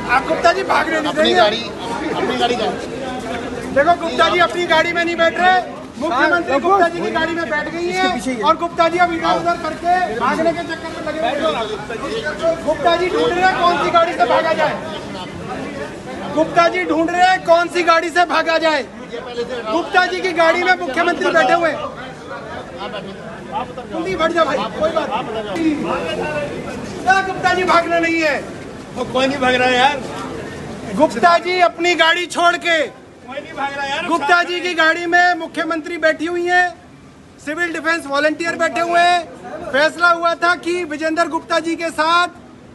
आप गुप्ता जी भागने नहीं अपनी गाड़ी का देखो गुप्ता जी अपनी गाड़ी में नहीं बैठ रहे, मुख्यमंत्री गुप्ता जी की गाड़ी में बैठ गई है और गुप्ता जी अब इधर उधर करके भागने के चक्कर में लगे हुए हैं। गुप्ता जी ढूंढ रहे हैं कौन सी गाड़ी से भागा जाए। गुप्ता जी ढूंढ रहे हैं कौन सी गाड़ी से भागा जाए। गुप्ता जी की गाड़ी में मुख्यमंत्री बैठे हुए हैं। जल्दी बढ़ जा भाई, कोई बात नहीं। गुप्ता जी भागना नहीं है, कोई नहीं भाग रहा यार। गुप्ता जी अपनी गाड़ी छोड़ के, कोई नहीं भाग रहा यार। गुप्ता जी की गाड़ी में मुख्यमंत्री बैठी हुई हैं, सिविल डिफेंस वॉलंटियर बैठे हुए हैं। फैसला हुआ था कि विजेंद्र गुप्ता जी के साथ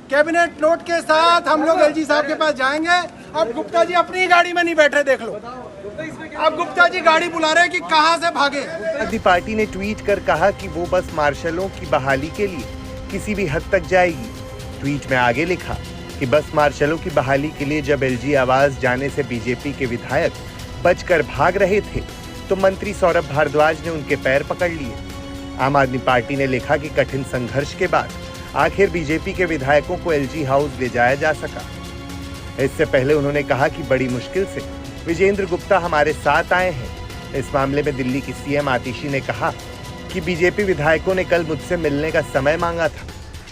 कैबिनेट नोट के साथ हम लोग एलजी साहब के पास जाएंगे। अब गुप्ता जी अपनी गाड़ी में नहीं बैठ रहे, देख लो। अब गुप्ता जी गाड़ी बुला रहे हैं कि कहां से भागे। आदमी पार्टी ने ट्वीट कर कहा कि वो बस मार्शलों की बहाली के लिए किसी भी हद तक जाएगी। ट्वीट में आगे लिखा कि बस मार्शलों की बहाली के लिए जब एलजी आवास जाने से बीजेपी के विधायक बचकर भाग रहे थे तो मंत्री सौरभ भारद्वाज ने उनके पैर पकड़ लिए। आम आदमी पार्टी ने लिखा कि कठिन संघर्ष के बाद आखिर बीजेपी के विधायकों को एलजी हाउस ले जाया जा सका। इससे पहले उन्होंने कहा कि बड़ी मुश्किल से विजेंद्र गुप्ता हमारे साथ आए हैं। इस मामले में दिल्ली की सीएम आतिशी ने कहा कि बीजेपी विधायकों ने कल मुझसे मिलने का समय मांगा था।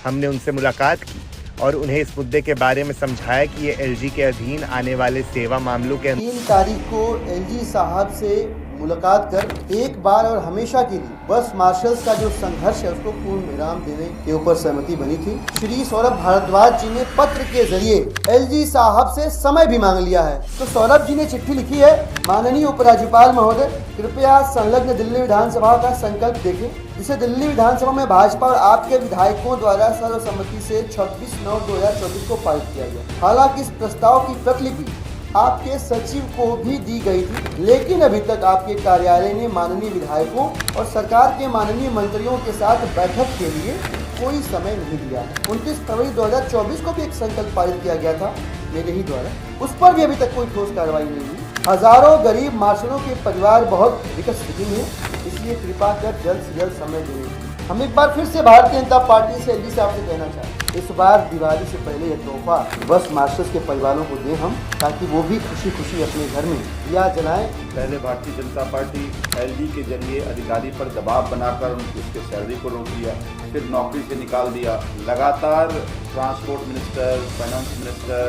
हमने उनसे मुलाकात की और उन्हें इस मुद्दे के बारे में समझाया कि ये एलजी के अधीन आने वाले सेवा मामलों के 3 तारीख को एलजी साहब से मुलाकात कर एक बार और हमेशा के लिए बस मार्शल्स का जो संघर्ष है उसको पूर्ण विराम देने के ऊपर सहमति बनी थी। श्री सौरभ भारद्वाज जी ने पत्र के जरिए एलजी साहब से समय भी मांग लिया है। तो सौरभ जी ने चिट्ठी लिखी है, माननीय उपराज्यपाल महोदय, कृपया संलग्न दिल्ली विधानसभा का संकल्प देखें, जिसे दिल्ली विधानसभा में भाजपा और आपके विधायकों द्वारा सर्वसम्मति से 26/9/2024 को पारित किया गया। हालांकि इस प्रस्ताव की प्रतिलिपि आपके सचिव को भी दी गई थी, लेकिन अभी तक आपके कार्यालय ने माननीय विधायकों और सरकार के माननीय मंत्रियों के साथ बैठक के लिए कोई समय नहीं दिया। 29 फरवरी 2024 को भी एक संकल्प पारित किया गया था मेरे ही द्वारा, उस पर भी अभी तक कोई ठोस कार्रवाई नहीं हुई। हजारों गरीब मार्शलों के परिवार बहुत विकट स्थिति में, इसलिए कृपा कर जल्द से जल्द समय दें। हम एक बार फिर से भारतीय जनता पार्टी से एलजी साहब से कहना चाहते हैं, इस बार दिवाली से पहले यह तोहफा बस मार्शल्स के परिवारों को दें हम, ताकि वो भी खुशी खुशी अपने घर में दिया जलाएं। पहले भारतीय जनता पार्टी एलजी के जरिए अधिकारी पर दबाव बनाकर उसके सैलरी को रोक दिया, फिर नौकरी से निकाल दिया। लगातार transport minister, finance minister,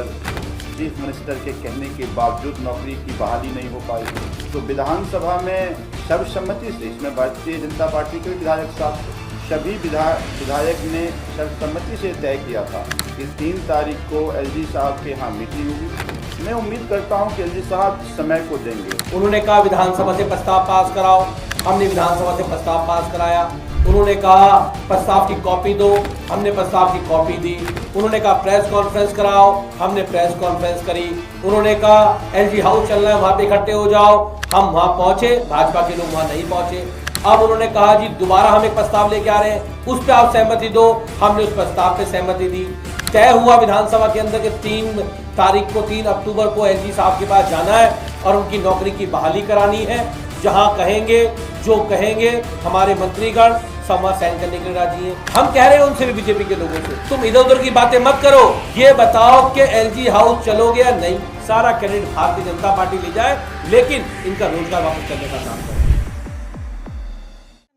chief minister के कहने के बावजूद नौकरी की बहाली नहीं हो पाई। तो विधानसभा में सर्वसम्मति से, इसमें भारतीय जनता पार्टी के विधायक साथ सभी विधायक ने सर्वसम्मति से तय किया था कि 3 तारीख को एलजी साहब के यहाँ मीटिंग होगी। मैं उम्मीद करता हूँ कि एलजी साहब समय को देंगे। उन्होंने कहा विधानसभा से प्रस्ताव पास कराओ, हमने विधानसभा से प्रस्ताव पास कराया। उन्होंने कहा प्रस्ताव की कॉपी दो, हमने प्रस्ताव की कॉपी दी। उन्होंने कहा प्रेस कॉन्फ्रेंस कराओ, हमने प्रेस कॉन्फ्रेंस करी। उन्होंने कहा एलजी हाउस चलना है, वहाँ पे इकट्ठे हो जाओ, हम वहाँ पहुँचे, भाजपा के लोग वहाँ नहीं पहुँचे। अब उन्होंने कहा जी दोबारा हम एक प्रस्ताव लेके आ रहे हैं, उस पर आप सहमति दो, हमने उस प्रस्ताव पे सहमति दी। तय हुआ विधानसभा के अंदर कि 3 तारीख को 3 अक्टूबर को एलजी साहब के पास जाना है और उनकी नौकरी की बहाली करानी है। जहां कहेंगे, जो कहेंगे, हमारे मंत्रीगण संवाद साइन करने के लिए राजी हैं। हम कह रहे हैं उनसे भी, बीजेपी के लोगों से, तुम इधर उधर की बातें मत करो, ये बताओ कि एलजी हाउस चलोगे या नहीं। सारा क्रेडिट भारतीय जनता पार्टी ले जाए, लेकिन इनका रोजगार वापस करने का काम करें।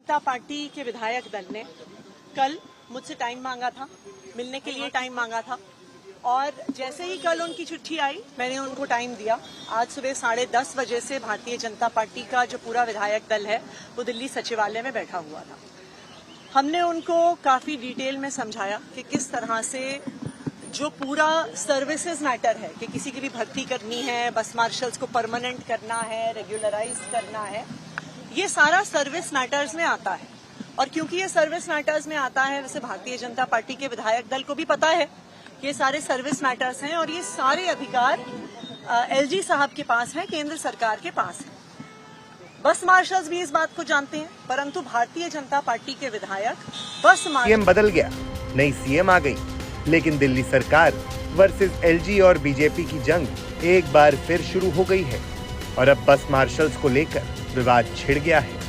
जनता पार्टी के विधायक दल ने कल मुझसे टाइम मांगा था, मिलने के लिए टाइम मांगा था, और जैसे ही कल उनकी चिट्ठी आई मैंने उनको टाइम दिया। आज सुबह 10:30 बजे से भारतीय जनता पार्टी का जो पूरा विधायक दल है वो दिल्ली सचिवालय में बैठा हुआ था। हमने उनको काफी डिटेल में समझाया कि किस तरह से जो पूरा सर्विसेज मैटर है कि किसी की भी भर्ती करनी है, बस मार्शल्स को परमानेंट करना है, रेगुलराइज करना है, ये सारा सर्विस मैटर्स में आता है। और क्योंकि ये सर्विस मैटर्स में आता है, वैसे भारतीय जनता पार्टी के विधायक दल को भी पता है ये सारे सर्विस मैटर्स हैं और ये सारे अधिकार एलजी साहब के पास हैं, केंद्र सरकार के पास है। बस मार्शल्स भी इस बात को जानते हैं, परंतु भारतीय जनता पार्टी के विधायक बस सीएम बदल गया, नई सीएम आ गई, लेकिन दिल्ली सरकार वर्सेस एलजी और बीजेपी की जंग एक बार फिर शुरू हो गई है और अब बस मार्शल्स को लेकर विवाद छिड़ गया है।